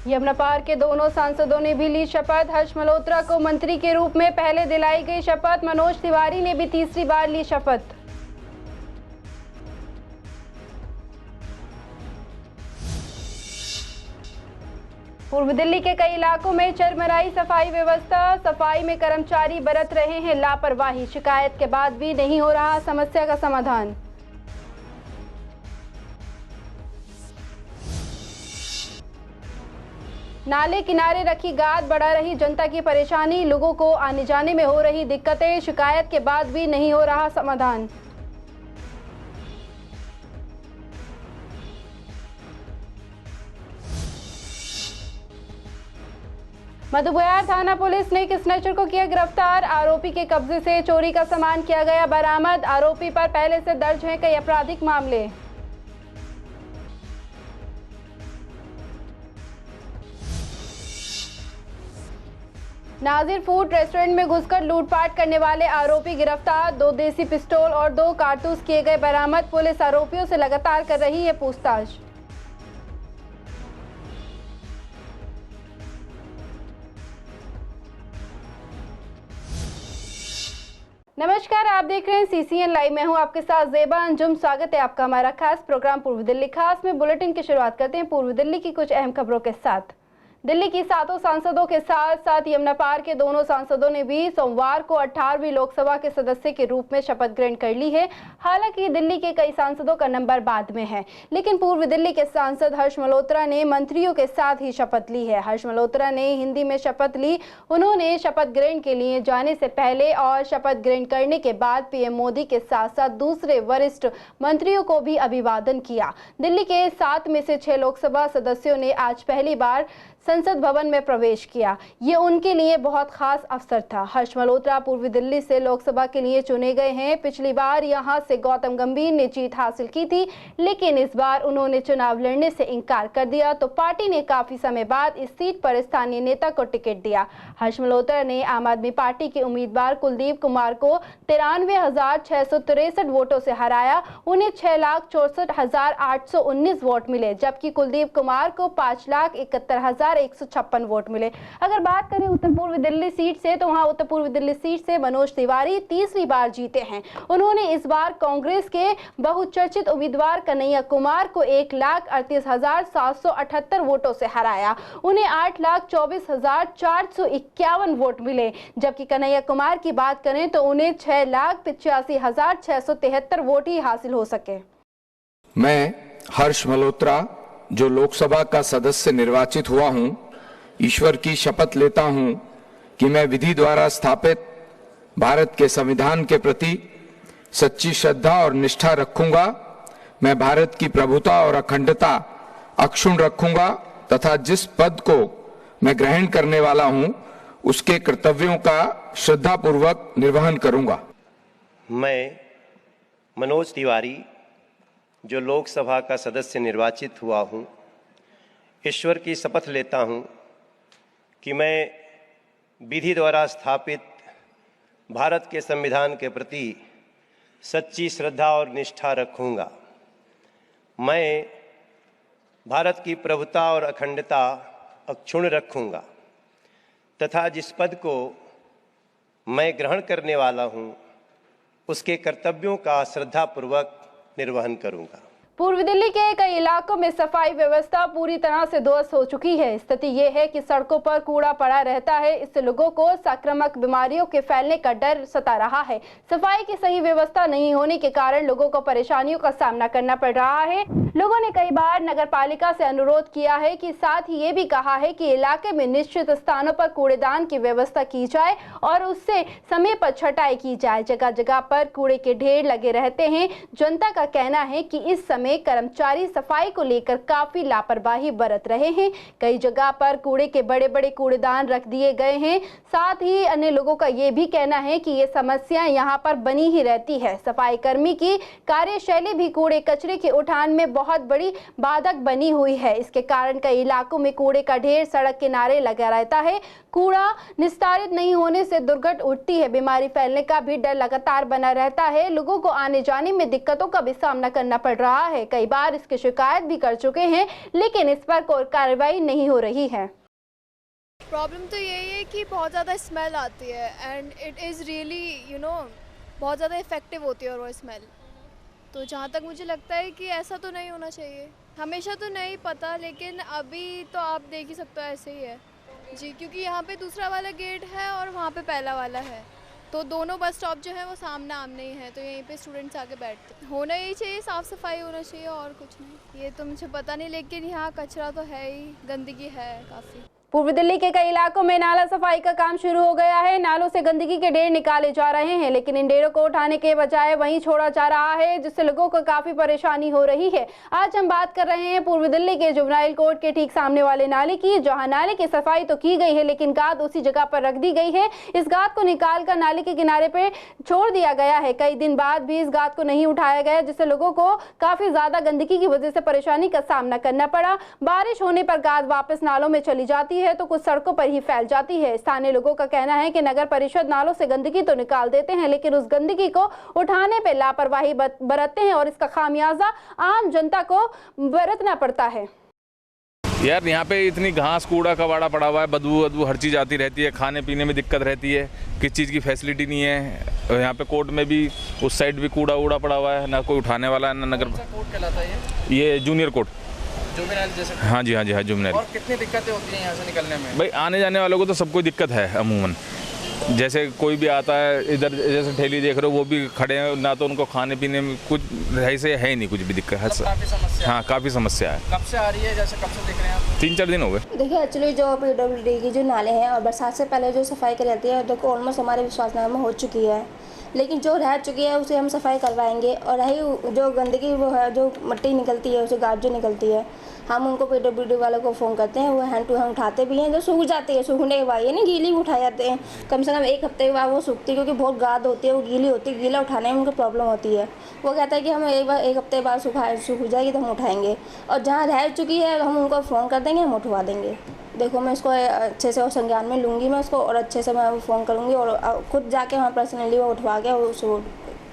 यमुना पार के दोनों सांसदों ने भी ली शपथ। हर्ष मल्होत्रा को मंत्री के रूप में पहले दिलाई गई शपथ। मनोज तिवारी ने भी तीसरी बार ली शपथ। पूर्व दिल्ली के कई इलाकों में चरमराई सफाई व्यवस्था। सफाई में कर्मचारी बरत रहे हैं लापरवाही। शिकायत के बाद भी नहीं हो रहा समस्या का समाधान। नाले किनारे रखी गाद बढ़ा रही जनता की परेशानी। लोगों को आने जाने में हो रही दिक्कतें। शिकायत के बाद भी नहीं हो रहा समाधान। मधुबयार थाना पुलिस ने एक स्नेचर को किया गिरफ्तार। आरोपी के कब्जे से चोरी का सामान किया गया बरामद। आरोपी पर पहले से दर्ज हैं कई आपराधिक मामले। नाजिर फूड रेस्टोरेंट में घुसकर लूटपाट करने वाले आरोपी गिरफ्तार। 2 देसी पिस्तौल और 2 कारतूस किए गए बरामद। पुलिस आरोपियों से लगातार कर रही है पूछताछ। नमस्कार, आप देख रहे हैं CCN लाइव। मैं हूं आपके साथ ज़ेबा अंजुम। स्वागत है आपका हमारा खास प्रोग्राम पूर्व दिल्ली खास में। बुलेटिन की शुरुआत करते हैं पूर्व दिल्ली की कुछ अहम खबरों के साथ। दिल्ली की 7 सांसदों के साथ साथ यमुना पार के दोनों सांसदों ने भी सोमवार को 18वीं लोकसभा के सदस्य के रूप में शपथ ग्रहण कर ली है। हालांकि दिल्ली के कई सांसदों का नंबर बाद में है, लेकिन पूर्व दिल्ली के सांसद हर्ष मल्होत्रा ने मंत्रियों के साथ ही शपथ ली है। हर्ष मल्होत्रा ने हिंदी में शपथ ली। उन्होंने शपथ ग्रहण के लिए जाने से पहले और शपथ ग्रहण करने के बाद PM मोदी के साथ साथ दूसरे वरिष्ठ मंत्रियों को भी अभिवादन किया। दिल्ली के 7 में से 6 लोकसभा सदस्यों ने आज पहली बार संसद भवन में प्रवेश किया। ये उनके लिए बहुत खास अवसर था। हर्ष मल्होत्रा पूर्वी दिल्ली से लोकसभा के लिए चुने गए हैं। पिछली बार यहां से गौतम गंभीर ने जीत हासिल की थी, लेकिन इस बार उन्होंने चुनाव लड़ने से इनकार कर दिया, तो पार्टी ने काफी समय बाद इस सीट पर स्थानीय नेता को टिकट दिया। हर्ष मल्होत्रा ने आम आदमी पार्टी के उम्मीदवार कुलदीप कुमार को 93,663 वोटों से हराया। उन्हें 6,64,819 वोट मिले, जबकि कुलदीप कुमार को 5,71,156 वोट मिले। अगर बात करें उत्तर पूर्व दिल्ली सीट से, तो वहां उत्तर पूर्व दिल्ली सीट से मनोज तिवारी तीसरी बार जीते हैं। उन्होंने इस बार कांग्रेस के बहुचर्चित उम्मीदवार कन्हैया कुमार को 1,38,778 वोटों से हराया। उन्हें 8,24,451 वोट मिले, जबकि कन्हैया कुमार की बात करें तो उन्हें 6,85,673 वोट ही हासिल हो सके। मैं हर्ष मल्होत्रा जो लोकसभा का सदस्य निर्वाचित हुआ हूं, ईश्वर की शपथ लेता हूं कि मैं विधि द्वारा स्थापित भारत के संविधान के प्रति सच्ची श्रद्धा और निष्ठा रखूंगा। मैं भारत की प्रभुता और अखंडता अक्षुण्ण रखूंगा तथा जिस पद को मैं ग्रहण करने वाला हूं उसके कर्तव्यों का श्रद्धापूर्वक निर्वहन करूंगा। मैं मनोज तिवारी जो लोकसभा का सदस्य निर्वाचित हुआ हूं, ईश्वर की शपथ लेता हूं कि मैं विधि द्वारा स्थापित भारत के संविधान के प्रति सच्ची श्रद्धा और निष्ठा रखूंगा। मैं भारत की प्रभुता और अखंडता अक्षुण्ण रखूंगा तथा जिस पद को मैं ग्रहण करने वाला हूं उसके कर्तव्यों का श्रद्धापूर्वक निर्वहन करूंगा। पूर्व दिल्ली के कई इलाकों में सफाई व्यवस्था पूरी तरह से ध्वस्त हो चुकी है। स्थिति ये है कि सड़कों पर कूड़ा पड़ा रहता है। इससे लोगों को संक्रामक बीमारियों के फैलने का डर सता रहा है। सफाई की सही व्यवस्था नहीं होने के कारण लोगों को परेशानियों का सामना करना पड़ रहा है। लोगों ने कई बार नगर पालिका से अनुरोध किया है कि साथ ही ये भी कहा है कि इलाके में निश्चित स्थानों पर कूड़ेदान की व्यवस्था की जाए और उससे समय पर छटाई की जाए। जगह जगह पर कूड़े के ढेर लगे रहते हैं। जनता का कहना है कि इस समय कर्मचारी सफाई को लेकर काफी लापरवाही बरत रहे हैं। कई जगह पर कूड़े के बड़े बड़े कूड़ेदान रख दिए गए हैं। साथ ही अन्य लोगों का ये भी कहना है कि ये समस्या यहाँ पर बनी ही रहती है। सफाई कर्मी की कार्यशैली भी कूड़े कचरे के उठान में बहुत बड़ी बाधक बनी हुई है। इसके कारण कई इलाकों में कूड़े का ढेर सड़क किनारे लगा रहता है। कूड़ा निस्तारित नहीं होने से दुर्गंध उठती है। बीमारी फैलने का भी डर लगातार बना रहता है। लोगों को आने जाने में दिक्कतों का भी सामना करना पड़ रहा है। कई बार इसकी शिकायत भी कर चुके हैं, लेकिन इस पर कोई कार्रवाई नहीं हो रही है। प्रॉब्लम तो यही है कि बहुत ज़्यादा स्मेल आती है एंड इट इज़ रियली बहुत ज़्यादा इफ़ेक्टिव होती है और वो स्मेल। तो जहाँ तक मुझे लगता है कि ऐसा तो नहीं होना चाहिए। हमेशा तो नहीं पता, लेकिन अभी तो आप देख ही सकते हो ऐसे ही है जी, क्योंकि यहाँ पे दूसरा वाला गेट है और वहाँ पे पहला वाला है, तो दोनों बस स्टॉप जो है वो सामने आमने ही है, तो यहीं पे स्टूडेंट्स आके बैठते। होना ही चाहिए, साफ़ सफाई होना चाहिए और कुछ नहीं। ये तो मुझे पता नहीं, लेकिन यहाँ कचरा तो है ही, गंदगी है काफ़ी। पूर्व दिल्ली के कई इलाकों में नाला सफाई का काम शुरू हो गया है। नालों से गंदगी के ढेर निकाले जा रहे हैं, लेकिन इन ढेरों को उठाने के बजाय वहीं छोड़ा जा रहा है, जिससे लोगों को काफी परेशानी हो रही है। आज हम बात कर रहे हैं पूर्व दिल्ली के जुवेनाइल कोर्ट के ठीक सामने वाले नाले की, जहां नाले की सफाई तो की गई है, लेकिन गाद उसी जगह पर रख दी गई है। इस गाद को निकाल कर नाले के किनारे पे छोड़ दिया गया है। कई दिन बाद भी इस गाद को नहीं उठाया गया, जिससे लोगों को काफी ज्यादा गंदगी की वजह से परेशानी का सामना करना पड़ा। बारिश होने पर गाद वापस नालों में चली जाती है तो कुछ सड़कों पर ही फैल जाती है। स्थानीय लोगों का कहना है कि नगर परिषद नालों से गंदगी तो निकाल देते हैं, लेकिन उस गंदगी को उठाने पे लापरवाही बरतते हैं और इसका खामियाजा आम जनता को बरतना पड़ता है। यार यहाँ पे इतनी घास कूड़ा कबाड़ा पड़ा हुआ है, बदबू हर चीज़ आती रहती है, खाने पीने में दिक्कत रहती है, किस चीज़ की फैसिलिटी नहीं है। यहाँ पे कोर्ट में भी उस साइड भी कूड़ा वूड़ा पड़ा हुआ है, ना कोई उठाने वाला है, ना नगर। कोर्ट कहलाता है ये जूनियर कोर्ट, जुवेनाइल जैसे। हाँ जी जुवेनाइल। और कितनी दिक्कतें होती हैं यहाँ से निकलने में? भाई आने जाने वालों को तो सबको दिक्कत है अमूमन। जैसे कोई भी आता है इधर, जैसे ठेली देख रहे हो वो भी खड़े हैं, ना तो उनको खाने पीने में कुछ ऐसे है ही नहीं, कुछ भी दिक्कत है। काफ़ी समस्या। हाँ काफ़ी समस्या है। कब से आ रही है, जैसे कब से देख रहे हैं आप? 3-4 दिन हो गए। देखिए एक्चुअली जो PWD की जो नाले हैं और बरसात से पहले जो सफाई करी जाती है, देखो ऑलमोस्ट हमारे विश्वासनामे हो चुकी है, लेकिन जो रह चुकी है उसे हम सफाई करवाएंगे। और रही जो गंदगी वो है, जो मिट्टी निकलती है, उसे गाद जो निकलती है, हम उनको PWD वालों को फ़ोन करते हैं, वो हैंड टू हैंड उठाते भी हैं। जो सूख जाती है, सूखने के बाद ये नहीं गीली उठाए जाते हैं, कम से कम 1 हफ्ते के बाद वो सूखती है, क्योंकि बहुत गाद होती है, वो गीली होती है, गीला उठाने में उनको प्रॉब्लम होती है। वो कहता है कि हम 1 हफ्ते बाद सूख जाएगी तो हम उठाएंगे, और जहाँ रह चुकी है हम उनको फ़ोन कर देंगे, हम उठवा देंगे। देखो मैं इसको अच्छे से और संज्ञान में लूँगी मैं उसको, और अच्छे से मैं फ़ोन करूँगी और खुद जाके वहाँ पर्सनली वो उठवा के उसको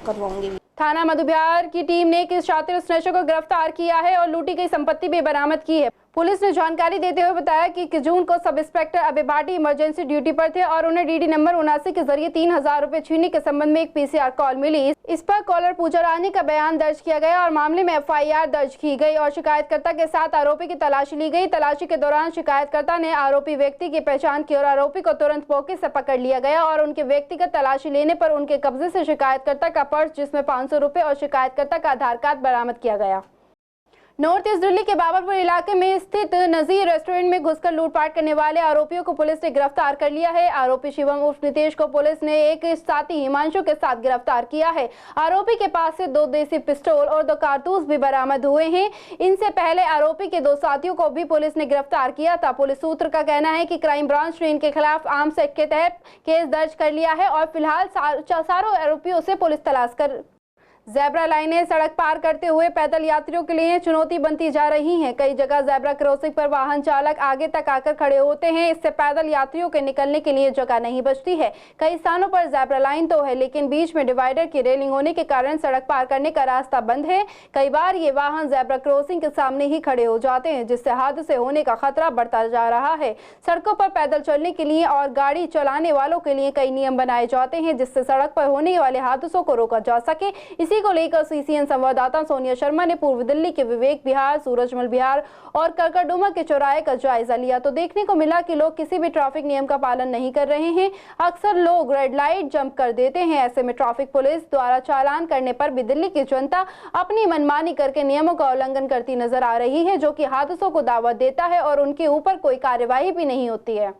करवाऊँगी। थाना मधुबिहार की टीम ने एक शातिर स्नेचर को गिरफ्तार किया है और लूटी गई संपत्ति भी बरामद की है। पुलिस ने जानकारी देते हुए बताया कि जून को सब इंस्पेक्टर अबे भाटी इमरजेंसी ड्यूटी पर थे और उन्हें DD नंबर 79 के जरिए 3000 रुपए छीनने के संबंध में एक PCR कॉल मिली। इस पर कॉलर पूजा रानी का बयान दर्ज किया गया और मामले में FIR दर्ज की गई और शिकायतकर्ता के साथ आरोपी की तलाशी ली गई। तलाशी के दौरान शिकायतकर्ता ने आरोपी व्यक्ति की पहचान की और आरोपी को तुरंत मौके से पकड़ लिया गया और उनके व्यक्तिगत तलाशी लेने पर उनके कब्जे से शिकायतकर्ता का पर्स जिसमें 500 रुपए और शिकायतकर्ता का आधार कार्ड बरामद किया गया। नॉर्थ ईस्ट दिल्ली के बाबरपुर इलाके में स्थित नजीर रेस्टोरेंट में घुसकर लूटपाट करने वाले आरोपियों को पुलिस ने गिरफ्तार कर लिया है। आरोपी शिवम उर्फ नितेश को पुलिस ने एक साथी हिमांशु के साथ गिरफ्तार किया है। आरोपी के पास से 2 देसी पिस्तौल और 2 कारतूस भी बरामद हुए हैं। इनसे पहले आरोपी के 2 साथियों को भी पुलिस ने गिरफ्तार किया था। पुलिस सूत्र का कहना है कि क्राइम ब्रांच ने इनके खिलाफ आर्म्स एक्ट के तहत केस दर्ज कर लिया है और फिलहाल सारों आरोपियों से पुलिस तलाश कर। ज़ेब्रा लाइनें सड़क पार करते हुए पैदल यात्रियों के लिए चुनौती बनती जा रही हैं। कई जगह ज़ेब्रा क्रॉसिंग पर वाहन चालक आगे तक आकर खड़े होते हैं, इससे पैदल यात्रियों के निकलने के लिए जगह नहीं बचती है। कई स्थानों पर ज़ेब्रा लाइन तो है, लेकिन बीच में डिवाइडर की रेलिंग होने के कारण सड़क पार करने का रास्ता बंद है। कई बार ये वाहन ज़ेब्रा क्रॉसिंग के सामने ही खड़े हो जाते हैं, जिससे हादसे होने का खतरा बढ़ता जा रहा है। सड़कों पर पैदल चलने के लिए और गाड़ी चलाने वालों के लिए कई नियम बनाए जाते हैं, जिससे सड़क पर होने वाले हादसों को रोका जा सके। इसी को लेकर CCN संवाददाता सोनिया शर्मा ने पूर्व दिल्ली के विवेक विहार, सूरजमल विहार और करकरडुमा के चौराहे का जायजा लिया तो देखने को मिला कि लोग किसी भी ट्रैफिक नियम का पालन नहीं कर रहे हैं। अक्सर लोग रेड लाइट जंप कर देते हैं। ऐसे में ट्रैफिक पुलिस द्वारा चालान करने पर भी दिल्ली की जनता अपनी मनमानी करके नियमों का उल्लंघन करती नजर आ रही है, जो कि हादसों को दावत देता है और उनके ऊपर कोई कार्यवाही भी नहीं होती है।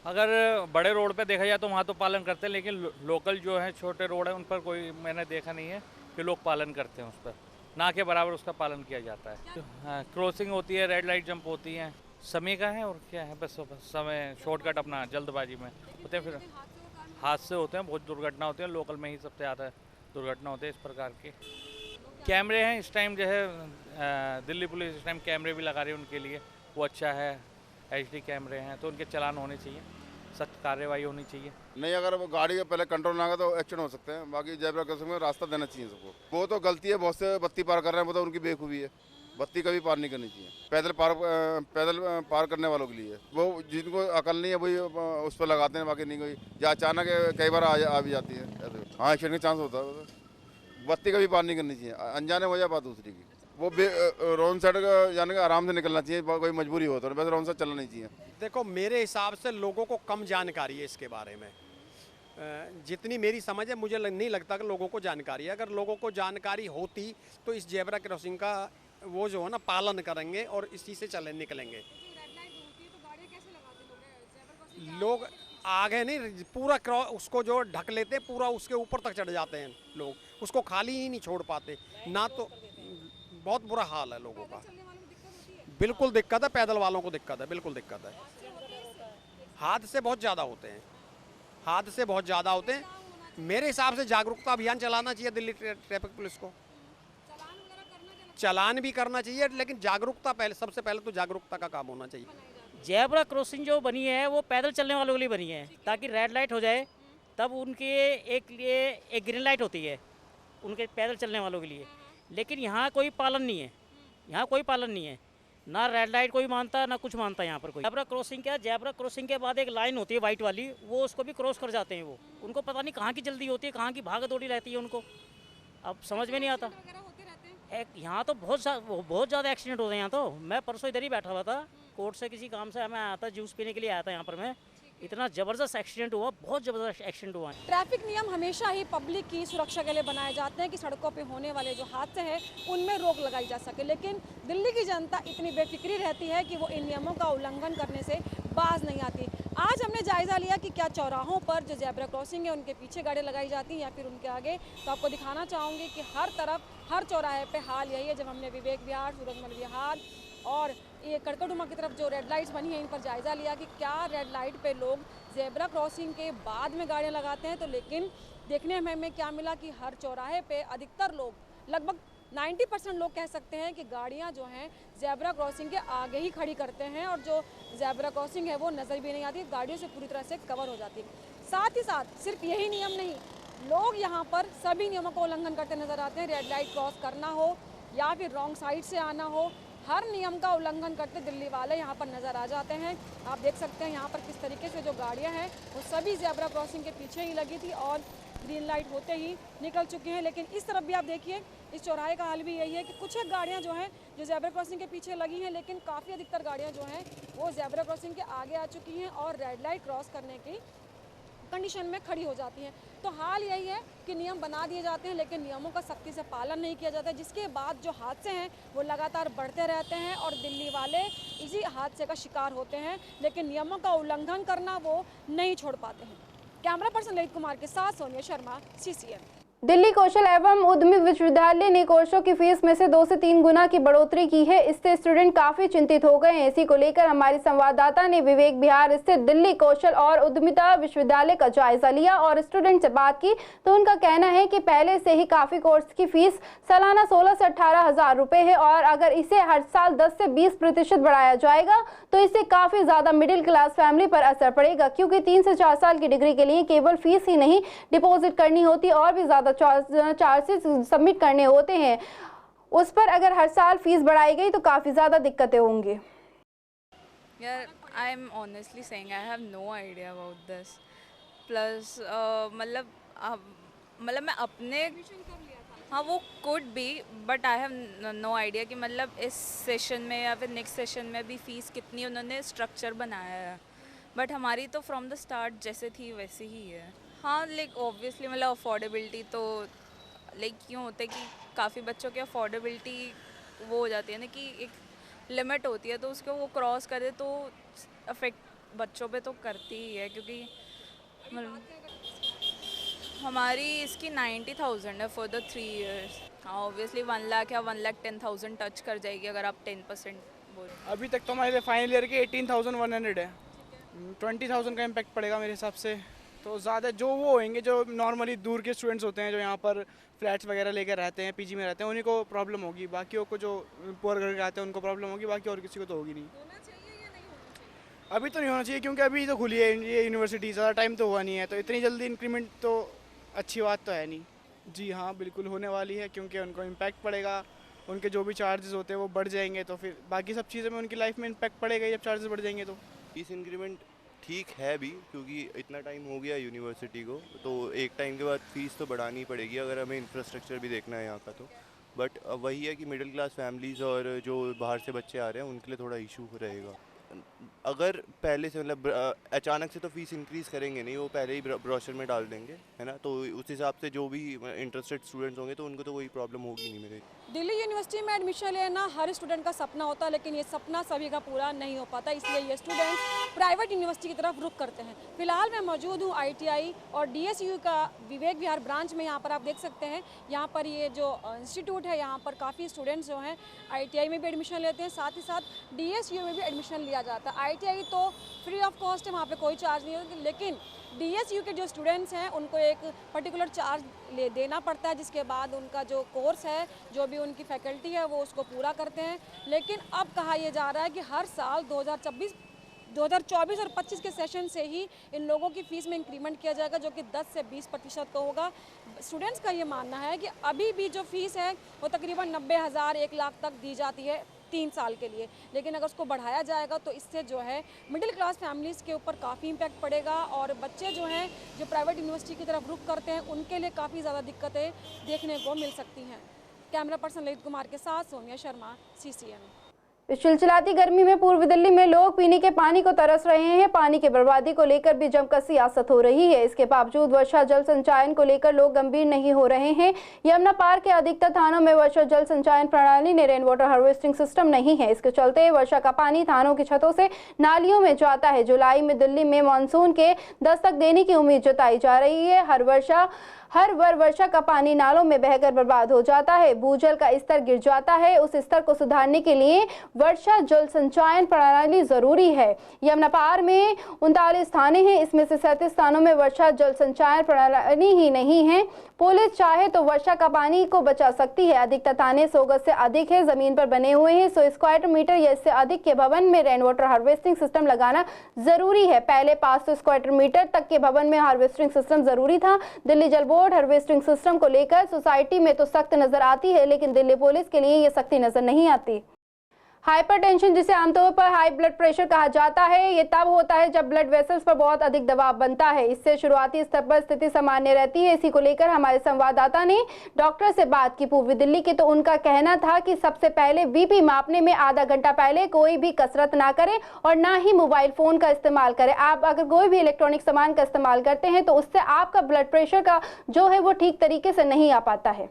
अगर बड़े रोड पे देखा जाए तो वहाँ तो पालन करते हैं, लेकिन लोकल जो है छोटे रोड है उन पर कोई मैंने देखा नहीं है कि लोग पालन करते हैं। उस पर ना के बराबर उसका पालन किया जाता है। हाँ, क्रॉसिंग होती है, रेड लाइट जंप होती है, समय का है और क्या है, बस समय शॉर्टकट अपना जल्दबाजी में होते हैं, फिर हादसे होते हैं, बहुत दुर्घटना होती है। लोकल में ही सबसे ज़्यादा दुर्घटना होती है इस प्रकार की। कैमरे हैं इस टाइम जो है दिल्ली पुलिस इस टाइम कैमरे भी लगा रही है उनके लिए, वो अच्छा है। HD कैमरे हैं तो उनके चालान होने चाहिए, सख्त कार्रवाई होनी चाहिए। नहीं, अगर वो गाड़ी का पहले कंट्रोल ना आएगा तो एक्सीडेंट हो सकते हैं। बाकी जेब्रा क्रॉसिंग में रास्ता देना चाहिए सबको। वो तो गलती है, बहुत से बत्ती पार कर रहे हैं, वो तो उनकी बेवकूफ़ी है। बत्ती कभी पार नहीं करनी चाहिए। पैदल पार करने वालों के लिए वो जिनको अकल नहीं है वही उस पर लगाते हैं, बाकी नहीं कोई। या अचानक कई बार आ भी जाती है, हाँ एक्सीडेंट का चांस होता है। बत्ती कभी पार नहीं करनी चाहिए, अनजाने हो जाए बात दूसरी की। वो रॉन्ग साइड जाने का आराम से निकलना चाहिए, कोई मजबूरी हो तो वैसे रॉन्ग साइड चलना नहीं चाहिए। देखो, मेरे हिसाब से लोगों को कम जानकारी है इसके बारे में। जितनी मेरी समझ है, मुझे नहीं लगता कि लोगों को जानकारी है। अगर लोगों को जानकारी होती तो इस जेब्रा क्रॉसिंग का वो जो है ना पालन करेंगे और इसी से चले निकलेंगे। लोग आगे नहीं, पूरा उसको जो ढक लेते हैं, पूरा उसके ऊपर तक चढ़ जाते हैं लोग, उसको खाली ही नहीं छोड़ पाते ना। तो बहुत बुरा हाल है लोगों का, बिल्कुल दिक्कत है। पैदल वालों को दिक्कत है, बिल्कुल दिक्कत है। हादसे बहुत ज़्यादा होते हैं, हादसे बहुत ज़्यादा होते हैं। मेरे हिसाब से जागरूकता अभियान चलाना चाहिए दिल्ली ट्रैफिक पुलिस को। चालान भी करना चाहिए, लेकिन जागरूकता पहले, सबसे पहले तो जागरूकता का काम होना चाहिए। जेब्रा क्रॉसिंग जो बनी है वो पैदल चलने वालों के लिए बनी है, ताकि रेड लाइट हो जाए तब उनके एक ग्रीन लाइट होती है उनके पैदल चलने वालों के लिए। लेकिन यहाँ कोई पालन नहीं है, यहाँ कोई पालन नहीं है, ना रेड लाइट कोई मानता ना कुछ मानता यहाँ पर कोई। जेब्रा क्रॉसिंग क्या, जेब्रा क्रॉसिंग के बाद एक लाइन होती है वाइट वाली, वो उसको भी क्रॉस कर जाते हैं। वो उनको पता नहीं कहाँ की जल्दी होती है, कहाँ की भाग दौड़ी रहती है उनको, अब समझ में नहीं आता। यहाँ तो बहुत ज़्यादा एक्सीडेंट होते हैं। यहाँ तो मैं परसों इधर ही बैठा हुआ था, कोर्ट से किसी काम से मैं आया था, जूस पीने के लिए आया था यहाँ पर मैं। इतना ज़बरदस्त एक्सीडेंट हुआ, बहुत ज़बरदस्त एक्सीडेंट हुआ। ट्रैफिक नियम हमेशा ही पब्लिक की सुरक्षा के लिए बनाए जाते हैं कि सड़कों पे होने वाले जो हादसे हैं उनमें रोक लगाई जा सके। लेकिन दिल्ली की जनता इतनी बेफिक्री रहती है कि वो इन नियमों का उल्लंघन करने से बाज नहीं आती। आज हमने जायज़ा लिया कि क्या चौराहों पर जो जेब्रा क्रॉसिंग है उनके पीछे गाड़ी लगाई जाती हैं या फिर उनके आगे। तो आपको दिखाना चाहूँगी कि हर तरफ, हर चौराहे पे हाल यही है। जब हमने विवेक विहार, सूरजमल विहार और ये कड़कड़ुमा की तरफ जो रेड लाइट्स बनी है इन पर जायज़ा लिया कि क्या रेड लाइट पे लोग जेब्रा क्रॉसिंग के बाद में गाड़ियाँ लगाते हैं। तो लेकिन देखने में हमें क्या मिला कि हर चौराहे पे अधिकतर लोग, लगभग 90% लोग कह सकते हैं कि गाड़ियां जो हैं जेब्रा क्रॉसिंग के आगे ही खड़ी करते हैं और जो जेब्रा क्रॉसिंग है वो नज़र भी नहीं आती, गाड़ियों से पूरी तरह से कवर हो जाती है। साथ ही साथ सिर्फ यही नियम नहीं, लोग यहाँ पर सभी नियमों का उल्लंघन करते नजर आते हैं। रेड लाइट क्रॉस करना हो या फिर रॉन्ग साइड से आना हो, हर नियम का उल्लंघन करते दिल्ली वाले यहाँ पर नज़र आ जाते हैं। आप देख सकते हैं यहाँ पर किस तरीके से जो गाड़ियाँ हैं वो सभी जेब्रा क्रॉसिंग के पीछे ही लगी थी और ग्रीन लाइट होते ही निकल चुके हैं। लेकिन इस तरफ भी आप देखिए, इस चौराहे का हाल भी यही है कि कुछ एक गाड़ियाँ जो हैं जो जेब्रा क्रॉसिंग के पीछे लगी हैं, लेकिन काफ़ी अधिकतर गाड़ियाँ जो हैं वो जेब्रा क्रॉसिंग के आगे आ चुकी हैं और रेड लाइट क्रॉस करने की कंडीशन में खड़ी हो जाती हैं। तो हाल यही है कि नियम बना दिए जाते हैं लेकिन नियमों का सख्ती से पालन नहीं किया जाता है, जिसके बाद जो हादसे हैं वो लगातार बढ़ते रहते हैं और दिल्ली वाले इसी हादसे का शिकार होते हैं। लेकिन नियमों का उल्लंघन करना वो नहीं छोड़ पाते हैं। कैमरा पर्सन ललित कुमार के साथ सोनिया शर्मा, CCN। दिल्ली कौशल एवं उद्यमी विश्वविद्यालय ने कोर्सों की फीस में से 2 से 3 गुना की बढ़ोतरी की है। इससे स्टूडेंट काफी चिंतित हो गए हैं। इसी को लेकर हमारे संवाददाता ने विवेक विहार स्थित दिल्ली कौशल और उद्यमिता विश्वविद्यालय का जायजा लिया और स्टूडेंट से बात की तो उनका कहना है कि पहले से ही काफी कोर्स की फीस सालाना 16 से 18 हजार रुपए है और अगर इसे हर साल 10 से 20% बढ़ाया जाएगा तो इससे काफी ज्यादा मिडिल क्लास फैमिली पर असर पड़ेगा, क्योंकि 3 से 4 साल की डिग्री के लिए केवल फीस ही नहीं डिपॉजिट करनी होती और भी ज्यादा चार्जेस सबमिट करने होते हैं। उस पर अगर हर साल फीस बढ़ाई गई तो काफी ज्यादा दिक्कतें होंगी। यार, I am honestly saying I have no idea about this. Plus मतलब मैं अपने, हाँ वो could be, but I have no idea कि मतलब इस सेशन में या फिर नेक्स्ट सेशन में भी फ़ीस कितनी उन्होंने स्ट्रक्चर बनाया है। बट हमारी तो फ्रॉम द स्टार्ट जैसे थी वैसे ही है। हाँ, लाइक ऑब्वियसली मतलब अफोर्डेबिलिटी तो लाइक क्यों होता है कि काफ़ी बच्चों की अफोर्डेबिलिटी वो हो जाती है ना कि एक लिमिट होती है, तो उसको वो क्रॉस कर दे तो अफेक्ट बच्चों पे तो करती ही है। क्योंकि मतलब हमारी इसकी 90,000 है फॉर द 3 years। हाँ, ऑब्वियसली 1 लाख या 1,10,000 टच कर जाएगी अगर आप 10% बोल। अभी तक तो हमारे फाइनल ईयर के 18,100 है। 20,000 का इम्पैक्ट पड़ेगा मेरे हिसाब से तो ज़्यादा जो वो होंगे जो नॉर्मली दूर के स्टूडेंट्स होते हैं, जो यहाँ पर फ्लैट्स वगैरह लेकर रहते हैं, पीजी में रहते हैं, उन्हीं को प्रॉब्लम होगी। बाकियों को जो पुअर घर के आते हैं उनको प्रॉब्लम होगी, बाकी और किसी को तो होगी नहीं। अभी तो नहीं होना चाहिए क्योंकि अभी तो खुली है ये यूनिवर्सिटी, ज़्यादा टाइम तो हुआ नहीं है, तो इतनी जल्दी इंक्रीमेंट तो अच्छी बात तो है नहीं। जी हाँ, बिल्कुल होने वाली है क्योंकि उनको इम्पैक्ट पड़ेगा, उनके जो भी चार्जेस होते हैं वो बढ़ जाएंगे, तो फिर बाकी सब चीज़ों में उनकी लाइफ में इम्पैक्ट पड़ेगा जब चार्जेस बढ़ जाएंगे। तो फीस इंक्रीमेंट ठीक है भी, क्योंकि इतना टाइम हो गया यूनिवर्सिटी को, तो एक टाइम के बाद फ़ीस तो बढ़ानी पड़ेगी अगर हमें इंफ्रास्ट्रक्चर भी देखना है यहाँ का। तो बट वही है कि मिडिल क्लास फैमिलीज़ और जो बाहर से बच्चे आ रहे हैं उनके लिए थोड़ा इशू रहेगा। अगर पहले से मतलब अचानक से तो फीस इंक्रीज़ करेंगे नहीं, वो पहले ही ब्रोशर में डाल देंगे, है ना, तो उस हिसाब से जो भी इंटरेस्टेड स्टूडेंट्स होंगे तो उनको तो कोई प्रॉब्लम होगी नहीं। मेरे दिल्ली यूनिवर्सिटी में एडमिशन लेना हर स्टूडेंट का सपना होता है, लेकिन ये सपना सभी का पूरा नहीं हो पाता, इसलिए ये स्टूडेंट्स प्राइवेट यूनिवर्सिटी की तरफ रुख करते हैं। फिलहाल मैं मौजूद हूँ ITI और DSU का विवेक विहार ब्रांच में। यहाँ पर आप देख सकते हैं, यहाँ पर ये जो इंस्टीट्यूट है, यहाँ पर काफ़ी स्टूडेंट्स जो हैं ITI में भी एडमिशन लेते हैं, साथ ही साथ DSU में भी एडमिशन लिया जाता है। ITI तो फ्री ऑफ कॉस्ट है, वहाँ पे कोई चार्ज नहीं होता, लेकिन DSU के जो स्टूडेंट्स हैं उनको एक पर्टिकुलर चार्ज देना पड़ता है, जिसके बाद उनका जो कोर्स है, जो भी उनकी फैकल्टी है वो उसको पूरा करते हैं। लेकिन अब कहा यह जा रहा है कि हर साल 2024 और 25 के सेशन से ही इन लोगों की फ़ीस में इंक्रीमेंट किया जाएगा, जो कि 10 से 20% का होगा। स्टूडेंट्स का ये मानना है कि अभी भी जो फ़ीस है वो तकरीबन 90,000 1 लाख तक दी जाती है 3 साल के लिए, लेकिन अगर उसको बढ़ाया जाएगा तो इससे जो है मिडिल क्लास फैमिलीज़ के ऊपर काफ़ी इम्पैक्ट पड़ेगा, और बच्चे जो हैं जो प्राइवेट यूनिवर्सिटी की तरफ रुख करते हैं उनके लिए काफ़ी ज़्यादा दिक्कतें देखने को मिल सकती हैं। कैमरा पर्सन ललित कुमार के साथ सोनिया शर्मा, CCN। इस चिलचिलाती गर्मी में पूर्वी दिल्ली में लोग पीने के पानी को तरस रहे हैं। पानी की बर्बादी को लेकर भी जमकर सियासत हो रही है। इसके बावजूद वर्षा जल संचयन को लेकर लोग गंभीर नहीं हो रहे हैं। यमुना पार के अधिकतर थानों में वर्षा जल संचयन प्रणाली ने रेन वाटर हार्वेस्टिंग सिस्टम नहीं है। इसके चलते वर्षा का पानी थानों की छतों से नालियों में जाता है। जुलाई में दिल्ली में मानसून के दस्तक देने की उम्मीद जताई जा रही है। हर वर्षा का पानी नालों में बहकर बर्बाद हो जाता है, भूजल का स्तर गिर जाता है। उस स्तर को सुधारने के लिए वर्षा जल संचयन प्रणाली जरूरी है। यमुना पार में 39 थाने हैं, इसमें से 37 थानों में वर्षा जल संचयन प्रणाली ही नहीं है। पुलिस चाहे तो वर्षा का पानी को बचा सकती है। अधिकतर थाने 100 गज से अधिक है, जमीन पर बने हुए हैं। 100 स्क्वायर मीटर या इससे अधिक के भवन में रेन वाटर हार्वेस्टिंग सिस्टम लगाना जरूरी है। पहले 500 स्क्वायर मीटर तक के भवन में हार्वेस्टिंग सिस्टम जरूरी था। दिल्ली जल बोर्ड हार्वेस्टिंग सिस्टम को लेकर सोसाइटी में तो सख्त नजर आती है, लेकिन दिल्ली पुलिस के लिए ये सख्ती नजर नहीं आती। हाइपरटेंशन, जिसे आमतौर पर हाई ब्लड प्रेशर कहा जाता है, ये तब होता है जब ब्लड वेसल्स पर बहुत अधिक दबाव बनता है। इससे शुरुआती स्तर पर स्थिति सामान्य रहती है। इसी को लेकर हमारे संवाददाता ने डॉक्टर से बात की पूर्वी दिल्ली की, तो उनका कहना था कि सबसे पहले बीपी मापने में आधा घंटा पहले कोई भी कसरत ना करें और ना ही मोबाइल फोन का इस्तेमाल करें। आप अगर कोई भी इलेक्ट्रॉनिक सामान का इस्तेमाल करते हैं तो उससे आपका ब्लड प्रेशर का जो है वो ठीक तरीके से नहीं आ पाता है।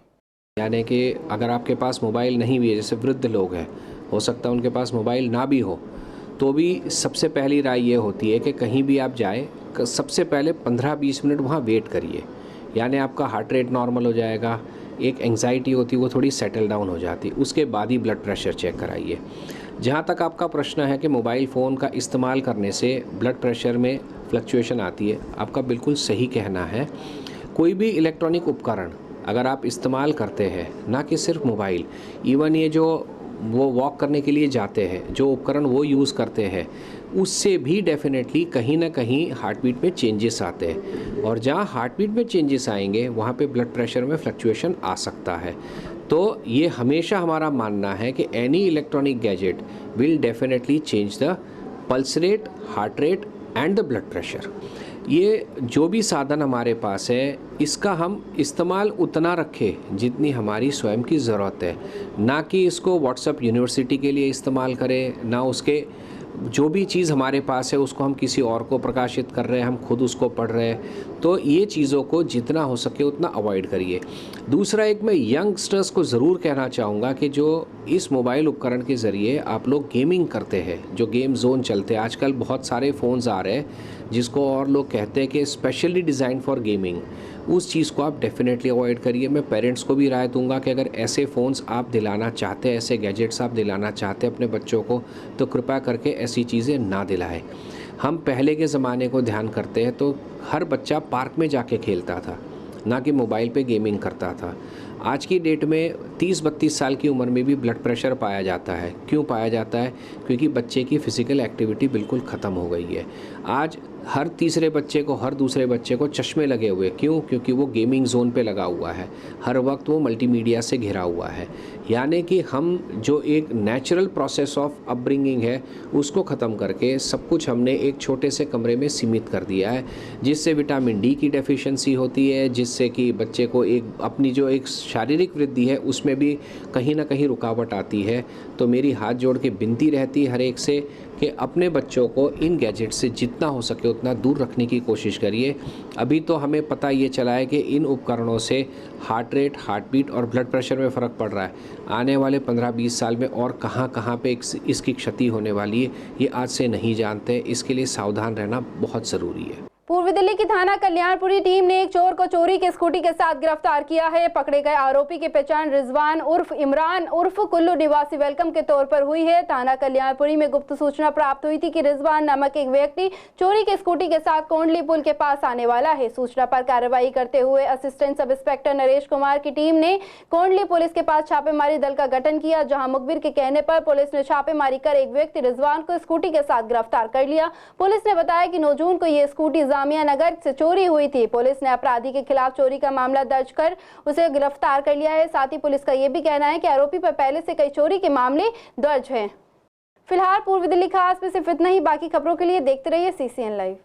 यानी कि अगर आपके पास मोबाइल नहीं भी है, जैसे वृद्ध लोग हैं, हो सकता है उनके पास मोबाइल ना भी हो, तो भी सबसे पहली राय ये होती है कि कहीं भी आप जाए, सबसे पहले 15-20 मिनट वहाँ वेट करिए। यानी आपका हार्ट रेट नॉर्मल हो जाएगा, एक एंग्जाइटी होती है वो थोड़ी सेटल डाउन हो जाती, उसके बाद ही ब्लड प्रेशर चेक कराइए। जहाँ तक आपका प्रश्न है कि मोबाइल फ़ोन का इस्तेमाल करने से ब्लड प्रेशर में फ्लक्चुएशन आती है, आपका बिल्कुल सही कहना है। कोई भी इलेक्ट्रॉनिक उपकरण अगर आप इस्तेमाल करते हैं, ना कि सिर्फ मोबाइल, इवन ये जो वो वॉक करने के लिए जाते हैं, जो उपकरण वो यूज़ करते हैं, उससे भी डेफिनेटली कहीं ना कहीं हार्ट बीट में चेंजेस आते हैं, और जहाँ हार्ट बीट में चेंजेस आएंगे वहाँ पे ब्लड प्रेशर में फ्लक्चुएशन आ सकता है। तो ये हमेशा हमारा मानना है कि any electronic gadget will definitely change the pulse rate, heart rate and the blood pressure. ये जो भी साधन हमारे पास है, इसका हम इस्तेमाल उतना रखें जितनी हमारी स्वयं की ज़रूरत है, ना कि इसको व्हाट्सएप यूनिवर्सिटी के लिए इस्तेमाल करें, ना उसके जो भी चीज़ हमारे पास है उसको हम किसी और को प्रकाशित कर रहे हैं, हम खुद उसको पढ़ रहे हैं। तो ये चीज़ों को जितना हो सके उतना अवॉइड करिए। दूसरा, एक मैं यंगस्टर्स को ज़रूर कहना चाहूँगा कि जो इस मोबाइल उपकरण के ज़रिए आप लोग गेमिंग करते हैं, जो गेम जोन चलते हैं, आजकल बहुत सारे फ़ोन्स आ रहे हैं जिसको और लोग कहते हैं कि स्पेशली डिज़ाइन फॉर गेमिंग, उस चीज़ को आप डेफिनेटली अवॉइड करिए। मैं पेरेंट्स को भी राय दूंगा कि अगर ऐसे फ़ोन्स आप दिलाना चाहते हैं, ऐसे गैजेट्स आप दिलाना चाहते हैं अपने बच्चों को, तो कृपया करके ऐसी चीज़ें ना दिलाएं। हम पहले के ज़माने को ध्यान करते हैं तो हर बच्चा पार्क में जाके खेलता था, ना कि मोबाइल पे गेमिंग करता था। आज की डेट में 30-32 साल की उम्र में भी ब्लड प्रेशर पाया जाता है। क्यों पाया जाता है? क्योंकि बच्चे की फ़िज़िकल एक्टिविटी बिल्कुल ख़त्म हो गई है। आज हर तीसरे बच्चे को, हर दूसरे बच्चे को चश्मे लगे हुए। क्यों? क्योंकि वो गेमिंग जोन पे लगा हुआ है, हर वक्त वो मल्टीमीडिया से घिरा हुआ है। यानी कि हम जो एक नेचुरल प्रोसेस ऑफ अपब्रिंगिंग है उसको ख़त्म करके सब कुछ हमने एक छोटे से कमरे में सीमित कर दिया है, जिससे विटामिन डी की डेफिशिएंसी होती है, जिससे कि बच्चे को एक अपनी जो एक शारीरिक वृद्धि है उसमें भी कहीं ना कहीं रुकावट आती है। तो मेरी हाथ जोड़ के विनती रहती है हर एक से कि अपने बच्चों को इन गैजेट से जितना हो सके उतना दूर रखने की कोशिश करिए। अभी तो हमें पता ये चला है कि इन उपकरणों से हार्ट रेट, हार्ट बीट और ब्लड प्रेशर में फ़र्क पड़ रहा है। आने वाले 15-20 साल में और कहाँ पे इसकी क्षति होने वाली है ये आज से नहीं जानते। इसके लिए सावधान रहना बहुत ज़रूरी है। पूर्वी दिल्ली की थाना कल्याणपुरी टीम ने एक चोर को चोरी की स्कूटी के साथ गिरफ्तार किया है। पकड़े गए आरोपी की पहचान रिजवान उर्फ इमरान उर्फ कुल्लू निवासी वेलकम के तौर पर हुई है। थाना कल्याणपुरी में गुप्त सूचना प्राप्त हुई थी कि रिजवान नामक एक व्यक्ति चोरी की स्कूटी के साथ कोंडली पुल के पास आने वाला है। सूचना पर कार्रवाई करते हुए assistant sub inspector Naresh Kumar की टीम ने कोंडली पुलिस के पास छापेमारी दल का गठन किया, जहां मुखबिर के कहने पर पुलिस ने छापेमारी कर एक व्यक्ति रिजवान को स्कूटी के साथ गिरफ्तार कर लिया। पुलिस ने बताया कि 9 जून को ये स्कूटी जामिया नगर से चोरी हुई थी। पुलिस ने अपराधी के खिलाफ चोरी का मामला दर्ज कर उसे गिरफ्तार कर लिया है। साथ ही पुलिस का यह भी कहना है कि आरोपी पर पहले से कई चोरी के मामले दर्ज हैं। फिलहाल पूर्वी दिल्ली खास में सिर्फ इतना ही। बाकी खबरों के लिए देखते रहिए CCN लाइव।